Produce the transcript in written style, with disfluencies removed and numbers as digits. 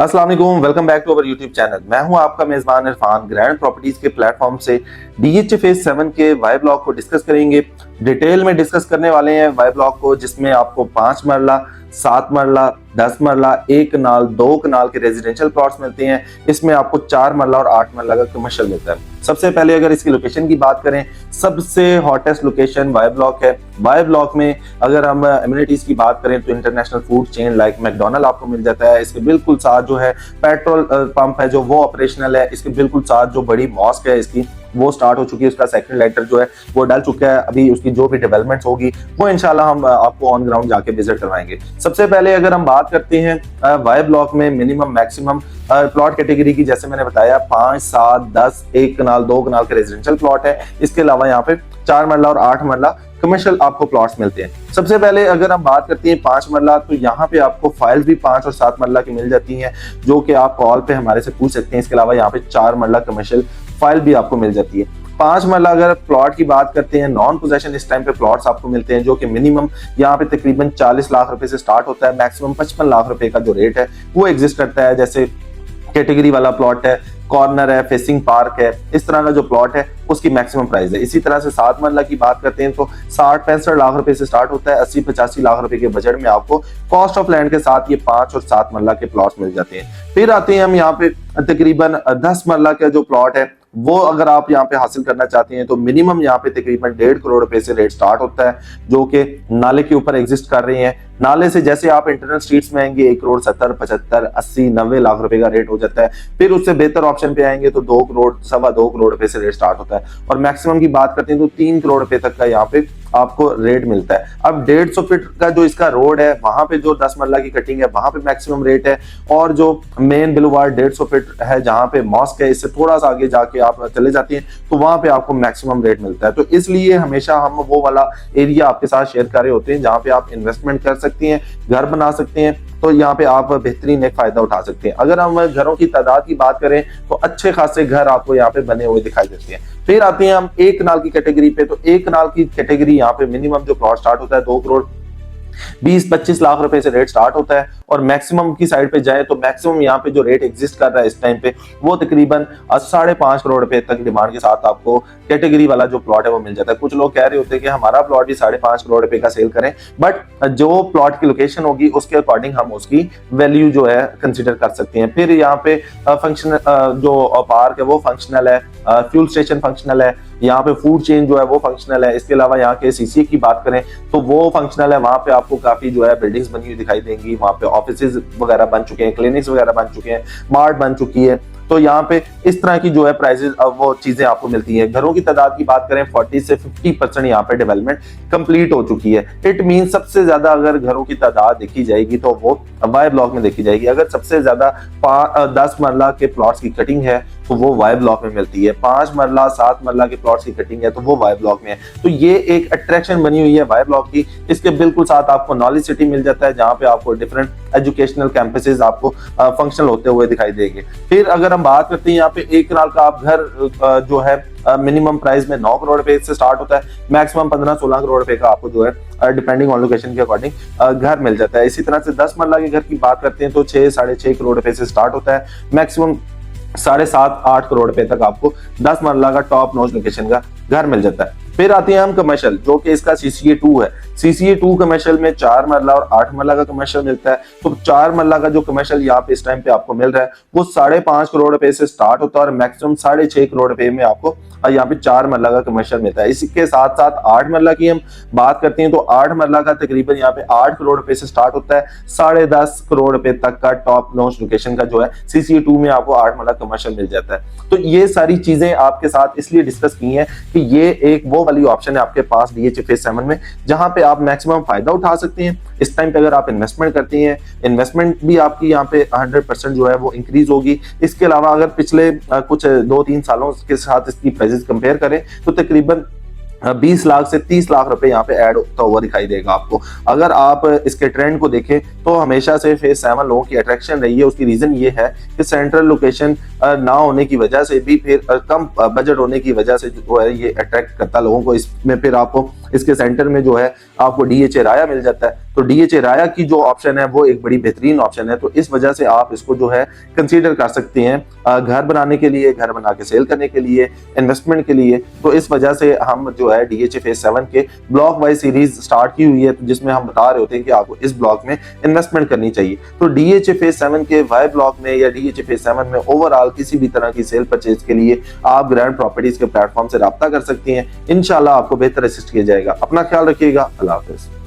अस्सलाम वालेकुम, welcome back to our YouTube channel. मैं हूं आपका मेजबान इरफान। ग्रैंड प्रॉपर्टीज के प्लेटफॉर्म से डीएच फेज 7 के वाई ब्लॉक को डिस्कस करेंगे। डिटेल में डिस्कस करने वाले हैं वाई ब्लॉक को, जिसमें आपको 5 मरला, 7 मरला, 10 मरला, 1 कनाल, 2 कनाल के रेजिडेंशियल प्लॉट्स मिलते हैं। इसमें आपको 4 मरला और 8 मरला का कमर्शियल मिलता है। सबसे पहले अगर इसकी लोकेशन की बात करें, सबसे हॉटेस्ट लोकेशन वाई ब्लॉक है। वाई ब्लॉक में अगर हम एमिनिटीज की बात करें तो international food chain like McDonald आपको मिल जाता है। इसके बिल्कुल साथ जो है पेट्रोल पंप है जो वो ऑपरेशनल है। इसके बिल्कुल साथ जो बड़ी मॉस्क है इसकी वो स्टार्ट हो चुकी है, उसका सेकंड लेटर जो है वो डल चुका है। अभी उसकी जो भी डेवलपमेंट्स होगी वो इंशाल्लाह हम आपको ऑन ग्राउंड जाके विजिट करवाएंगे। सबसे पहले अगर हम बात करते हैं वाई ब्लॉक में मिनिमम मैक्सिमम प्लॉट कैटेगरी की, जैसे मैंने बताया 5, 7, 10, 1 कनाल, 2 कनाल के रेजिडेंशियल प्लॉट है। इसके अलावा यहाँ पे 4 मरला और 8 मरला कमर्शियल आपको प्लॉट्स मिलते हैं। सबसे पहले अगर हम बात करते हैं 5 मरला, तो यहाँ पे आपको फाइल भी 5 और 7 मरला की मिल जाती हैं, जो कि आप कॉल पे हमारे से पूछ सकते हैं। इसके अलावा यहाँ पे 4 मरला कमर्शियल फाइल भी आपको मिल जाती है। 5 मरला अगर प्लॉट की बात करते हैं, नॉन पोजेशन इस टाइम पे प्लॉट्स आपको मिलते हैं, जो कि मिनिमम यहाँ पे तकरीबन 40 लाख रुपए से स्टार्ट होता है। मैक्सिमम 55 लाख रुपए का जो रेट है वो एग्जिस्ट करता है। जैसे कैटेगरी वाला प्लॉट है, कॉर्नर है, फेसिंग पार्क है, इस तरह का जो प्लॉट है उसकी मैक्सिमम प्राइस है। इसी तरह से 7 मरला की बात करते हैं तो 60-65 लाख रुपए से स्टार्ट होता है। 80-85 लाख रुपए के बजट में आपको कॉस्ट ऑफ लैंड के साथ ये 5 और 7 मरला के प्लॉट्स मिल जाते हैं। फिर आते हैं हम यहाँ पे तकरीबन 10 मरला का जो प्लॉट है वो अगर आप यहाँ पे हासिल करना चाहते हैं तो मिनिमम यहाँ पे तकरीबन 1.5 करोड़ रुपए से रेट स्टार्ट होता है, जो कि नाले के ऊपर एग्जिस्ट कर रहे हैं। नाले से जैसे आप इंटरनल स्ट्रीट्स में आएंगे 1 करोड़ 70, 75, 80, 90 लाख रुपए का रेट हो जाता है। फिर उससे बेहतर ऑप्शन पे आएंगे तो 2 करोड़, 2.25 करोड़ रुपए से रेट स्टार्ट होता है। और मैक्सिमम की बात करते हैं तो 3 करोड़ रुपए तक का यहाँ पे आपको रेट मिलता है। अब 150 फीट का जो इसका रोड है वहां पे जो 10 मरला की कटिंग है वहां पे मैक्सिमम रेट है। और जो मेन बुलेवार्ड 150 फीट है जहां पे मॉस्क है, इससे थोड़ा सा आगे जाके आप चले जाते हैं तो वहां पे आपको मैक्सिमम रेट मिलता है। तो इसलिए हमेशा हम वो वाला एरिया आपके साथ शेयर कर रहे होते हैं जहां पे आप इन्वेस्टमेंट कर सकते हैं, घर बना सकते हैं, तो यहाँ पे आप बेहतरीन एक फायदा उठा सकते हैं। अगर हम घरों की तादाद की बात करें तो अच्छे खासे घर आपको यहाँ पे बने हुए दिखाई देते हैं। फिर आते हैं हम 1 कनाल की कैटेगरी पे, तो 1 कनाल की कैटेगरी यहाँ पे मिनिमम जो प्लॉट स्टार्ट होता है 2 करोड़ 20-25 लाख रुपए से रेट स्टार्ट होता है। और मैक्सिमम की साइड पे जाए तो मैक्सिमम यहाँ पे जो रेट एग्जिस्ट कर रहा है इस टाइम पे वो तकरीबन 5.5 करोड़ रुपए तक डिमांड के साथ आपको कैटेगरी वाला जो प्लॉट है वो मिल जाता है। कुछ लोग कह रहे होते हैं कि हमारा प्लॉट भी 5.5 करोड़ रुपए का सेल करें, बट जो प्लॉट की लोकेशन होगी उसके अकॉर्डिंग हम उसकी वैल्यू जो है कंसिडर कर सकते हैं। फिर यहाँ पे फंक्शन जो पार्क है वो फंक्शनल है, फ्यूल स्टेशन फंक्शनल है, यहाँ पे फूड चेन जो है वो फंक्शनल है। इसके अलावा यहाँ के सीसीए की बात करें तो वो फंक्शनल है। वहां पे आपको काफी जो है बिल्डिंग्स बनी हुई दिखाई देंगी, वहां पे ऑफिसेज वगैरह बन चुके हैं, क्लिनिक्स वगैरह बन चुके हैं, मार्ट बन चुकी है। तो यहाँ पे इस तरह की जो है प्राइसेस वो चीजें आपको मिलती हैं। घरों की तादाद की बात करें 40 से 50% यहाँ पे डेवलपमेंट कंप्लीट हो चुकी है। इट मीन सबसे ज्यादा अगर घरों की तादाद देखी जाएगी तो वो वाई ब्लॉक में देखी जाएगी। अगर सबसे ज्यादा 10 मरला के प्लॉट्स की कटिंग है तो वो वाई ब्लॉक में मिलती है। 5 मरला, 7 मरला के प्लॉट्स की कटिंग है तो वो वाई ब्लॉक में है। तो ये एक अट्रैक्शन बनी हुई है वाई ब्लॉक की। इसके बिल्कुल साथ आपको नॉलेज सिटी मिल जाता है, जहाँ पे आपको डिफरेंट एजुकेशनल कैंपसेस आपको फंक्शनल होते हुए दिखाई देंगे। फिर अगर हम बात करते हैं यहाँ पे 1 कनाल का आप घर जो है मिनिमम प्राइस में 9 करोड़ रुपए से स्टार्ट होता है, मैक्सिमम 15-16 करोड़ रुपए का आपको जो है डिपेंडिंग ऑन लोकेशन के अकॉर्डिंग घर मिल जाता है। इसी तरह से 10 मरला के घर की बात करते हैं तो 6-6.5 करोड़ रुपए से स्टार्ट होता है, मैक्सिमम 7.5-8 करोड़ रुपए तक आपको 10 मरला का टॉप नॉच लोकेशन का घर मिल जाता है। फिर आते हैं हम कमर्शियल, जो कि इसका सीसीए 2 है। सीसीए 2 कमर्शियल में 4 मरला और 8 मरला का कमर्शियल मिलता है। तो 4 मरला का जो कमर्शियल यहाँ पे इस टाइम पे आपको मिल रहा है वो 5.5 करोड़ रुपए से स्टार्ट होता है और मैक्सिमम 6.5 करोड़ रुपए में आपको यहाँ पे 4 मरला का कमर्शियल मिलता है। इसके साथ साथ 8 मरला की हम बात करते हैं तो 8 मरला का तकरीबन यहाँ पे 8 करोड़ रुपए से स्टार्ट होता है, 10.5 करोड़ रुपए तक का टॉप नॉच लोकेशन का जो है सीसीए 2 में आपको 8 मरला कमर्शियल मिल जाता है। तो ये सारी चीजें आपके साथ इसलिए डिस्कस की हैं कि ये एक वो वाली ऑप्शन है आपके पास डीएच फेज 7 में, जहां पे आप मैक्सिमम फायदा उठा सकते हैं। इस टाइम पे अगर आप इन्वेस्टमेंट करते हैं, इन्वेस्टमेंट भी आपकी यहाँ पे 100% जो है वो इंक्रीज होगी। इसके अलावा अगर पिछले कुछ 2-3 सालों के साथ इसकी प्राइसेस कंपेयर करें तो तकरीबन 20 लाख से 30 लाख रुपए यहाँ पे ऐड होता हुआ दिखाई देगा आपको। अगर आप इसके ट्रेंड को देखें तो हमेशा से फेज 7 लोगों की अट्रैक्शन रही है। उसकी रीजन ये है कि सेंट्रल लोकेशन ना होने की वजह से भी, फिर कम बजट होने की वजह से जो है ये अट्रैक्ट करता लोगों को। इसमें फिर आपको इसके सेंटर में जो है आपको DHA राया मिल जाता है। तो DHA राया की जो ऑप्शन है वो एक बड़ी बेहतरीन ऑप्शन है, तो इस वजह से आप इसको जो है कंसीडर कर सकते हैं घर बनाने के लिए, घर बना के सेल करने के लिए, इन्वेस्टमेंट के लिए। तो इस वजह से हम जो है DHA फेज 7 के ब्लॉक वाइज सीरीज स्टार्ट की हुई है, तो जिसमें हम बता रहे होते हैं कि आपको इस ब्लॉक में इन्वेस्टमेंट करनी चाहिए। तो DHA फेज 7 के वाई ब्लॉक में या DHA फेज 7 में ओवरऑल किसी भी तरह की सेल परचेज के लिए आप ग्रैंड प्रॉपर्टीज के प्लेटफॉर्म से राब्ता कर सकती हैं। इंशाल्लाह आपको बेहतर असिस्ट किया जाएगा। अपना ख्याल रखिएगा। अल्लाह हाफिज।